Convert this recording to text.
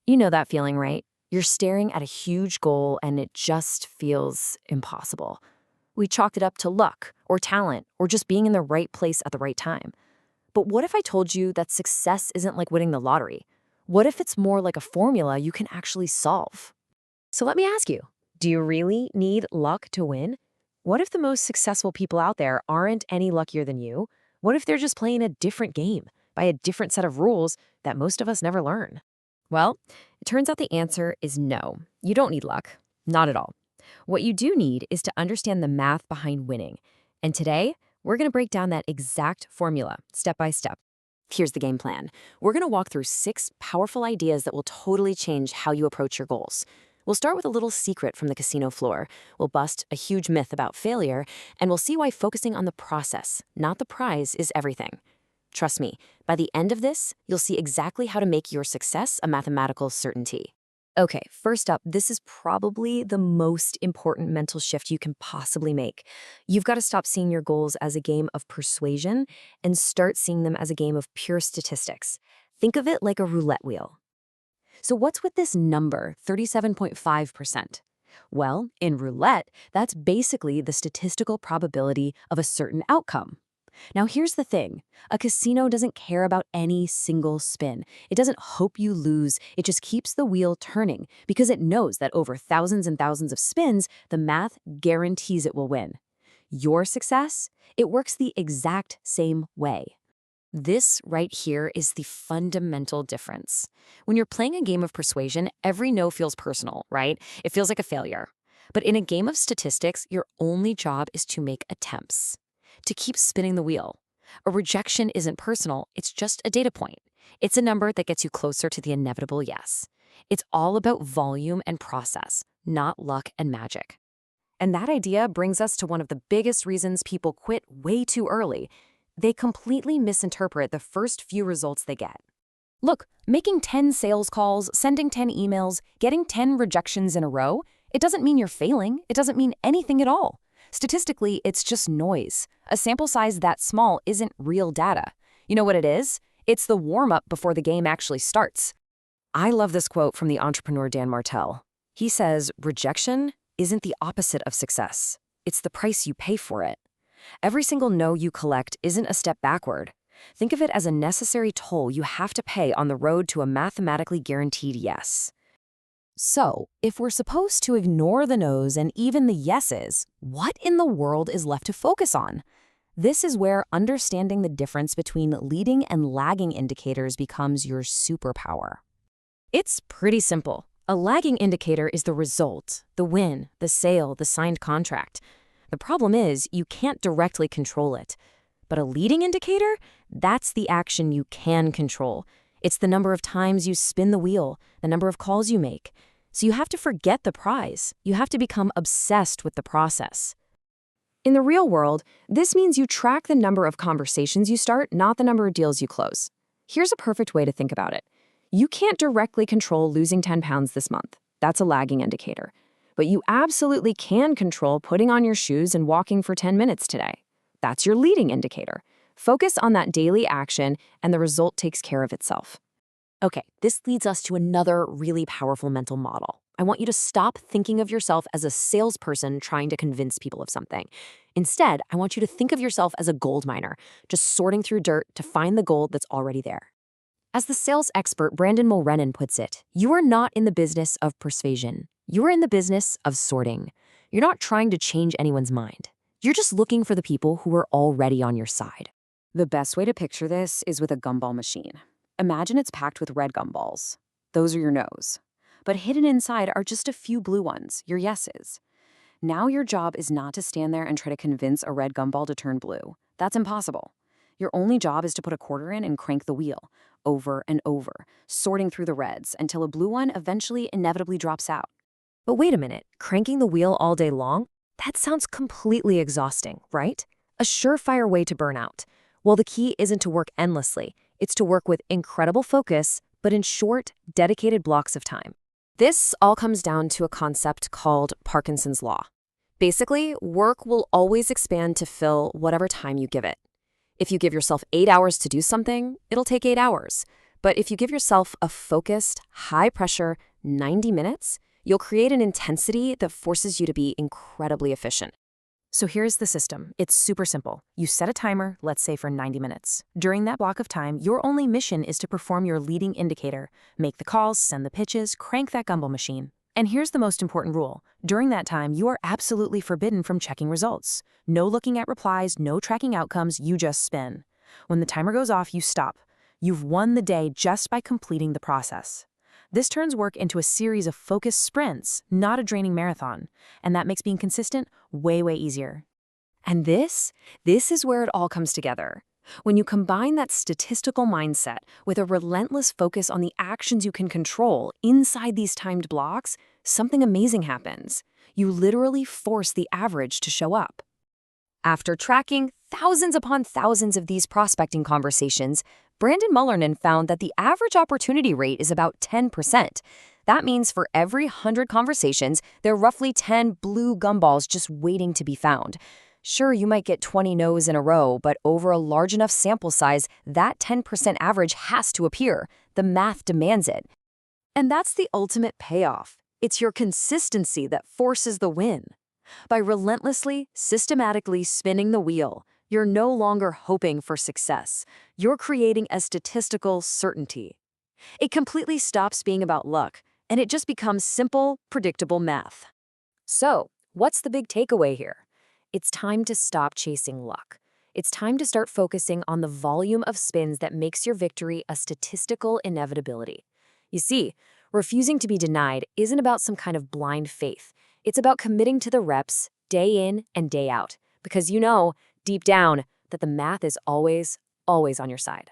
You know that feeling, right? You're staring at a huge goal and it just feels impossible. We chalked it up to luck or talent or just being in the right place at the right time. But what if I told you that success isn't like winning the lottery? What if it's more like a formula you can actually solve? So let me ask you, do you really need luck to win? What if the most successful people out there aren't any luckier than you? What if they're just playing a different game by a different set of rules that most of us never learn? Well, it turns out the answer is no. You don't need luck. Not at all. What you do need is to understand the math behind winning. And today, we're going to break down that exact formula, step by step. Here's the game plan. We're going to walk through 6 powerful ideas that will totally change how you approach your goals. We'll start with a little secret from the casino floor. We'll bust a huge myth about failure, and we'll see why focusing on the process, not the prize, is everything. Trust me, by the end of this, you'll see exactly how to make your success a mathematical certainty. Okay, first up, this is probably the most important mental shift you can possibly make. You've got to stop seeing your goals as a game of persuasion and start seeing them as a game of pure statistics. Think of it like a roulette wheel. So what's with this number, 37.5%? Well, in roulette, that's basically the statistical probability of a certain outcome. Now here's the thing. A casino doesn't care about any single spin. It doesn't hope you lose. It just keeps the wheel turning because it knows that over thousands and thousands of spins, the math guarantees it will win. Your success? It works the exact same way. This right here is the fundamental difference. When you're playing a game of persuasion, every no feels personal, right? It feels like a failure. But in a game of statistics, your only job is to make attempts, to keep spinning the wheel. A rejection isn't personal, it's just a data point. It's a number that gets you closer to the inevitable yes. It's all about volume and process, not luck and magic. And that idea brings us to one of the biggest reasons people quit way too early. They completely misinterpret the first few results they get. Look, making 10 sales calls, sending 10 emails, getting 10 rejections in a row, it doesn't mean you're failing. It doesn't mean anything at all. Statistically, it's just noise. A sample size that small isn't real data. You know what it is? It's the warm-up before the game actually starts. I love this quote from the entrepreneur Dan Martell. He says, "Rejection isn't the opposite of success. It's the price you pay for it." Every single no you collect isn't a step backward. Think of it as a necessary toll you have to pay on the road to a mathematically guaranteed yes. So, if we're supposed to ignore the no's and even the yeses, what in the world is left to focus on? This is where understanding the difference between leading and lagging indicators becomes your superpower. It's pretty simple. A lagging indicator is the result, the win, the sale, the signed contract. The problem is you can't directly control it. But a leading indicator, that's the action you can control. It's the number of times you spin the wheel, the number of calls you make. So you have to forget the prize. You have to become obsessed with the process. In the real world, this means you track the number of conversations you start, not the number of deals you close. Here's a perfect way to think about it. You can't directly control losing 10 pounds this month. That's a lagging indicator. But you absolutely can control putting on your shoes and walking for 10 minutes today. That's your leading indicator. Focus on that daily action, and the result takes care of itself. Okay, this leads us to another really powerful mental model. I want you to stop thinking of yourself as a salesperson trying to convince people of something. Instead, I want you to think of yourself as a gold miner, just sorting through dirt to find the gold that's already there. As the sales expert Brandon Mulrennan puts it, you are not in the business of persuasion. You are in the business of sorting. You're not trying to change anyone's mind. You're just looking for the people who are already on your side. The best way to picture this is with a gumball machine. Imagine it's packed with red gumballs. Those are your no's. But hidden inside are just a few blue ones, your yeses. Now your job is not to stand there and try to convince a red gumball to turn blue. That's impossible. Your only job is to put a quarter in and crank the wheel, over and over, sorting through the reds until a blue one eventually inevitably drops out. But wait a minute, cranking the wheel all day long? That sounds completely exhausting, right? A surefire way to burn out. Well, the key isn't to work endlessly. It's to work with incredible focus, but in short, dedicated blocks of time. This all comes down to a concept called Parkinson's law. Basically, work will always expand to fill whatever time you give it. If you give yourself 8 hours to do something, it'll take 8 hours. But if you give yourself a focused, high-pressure 90 minutes, you'll create an intensity that forces you to be incredibly efficient. So here's the system. It's super simple. You set a timer, let's say for 90 minutes. During that block of time, your only mission is to perform your leading indicator, make the calls, send the pitches, crank that gumball machine. And here's the most important rule. During that time, you are absolutely forbidden from checking results. No looking at replies, no tracking outcomes, you just spin. When the timer goes off, you stop. You've won the day just by completing the process. This turns work into a series of focused sprints, not a draining marathon, and that makes being consistent way, way easier. And this is where it all comes together. When you combine that statistical mindset with a relentless focus on the actions you can control inside these timed blocks, something amazing happens. You literally force the average to show up. After tracking thousands upon thousands of these prospecting conversations, Brandon Mullerman found that the average opportunity rate is about 10%. That means for every 100 conversations, there are roughly 10 blue gumballs just waiting to be found. Sure, you might get 20 no's in a row, but over a large enough sample size, that 10% average has to appear. The math demands it. And that's the ultimate payoff. It's your consistency that forces the win. By relentlessly, systematically spinning the wheel, you're no longer hoping for success. You're creating a statistical certainty. It completely stops being about luck, and it just becomes simple, predictable math. So, what's the big takeaway here? It's time to stop chasing luck. It's time to start focusing on the volume of spins that makes your victory a statistical inevitability. You see, refusing to be denied isn't about some kind of blind faith. It's about committing to the reps, day in and day out, because you know, deep down, that the math is always, always on your side.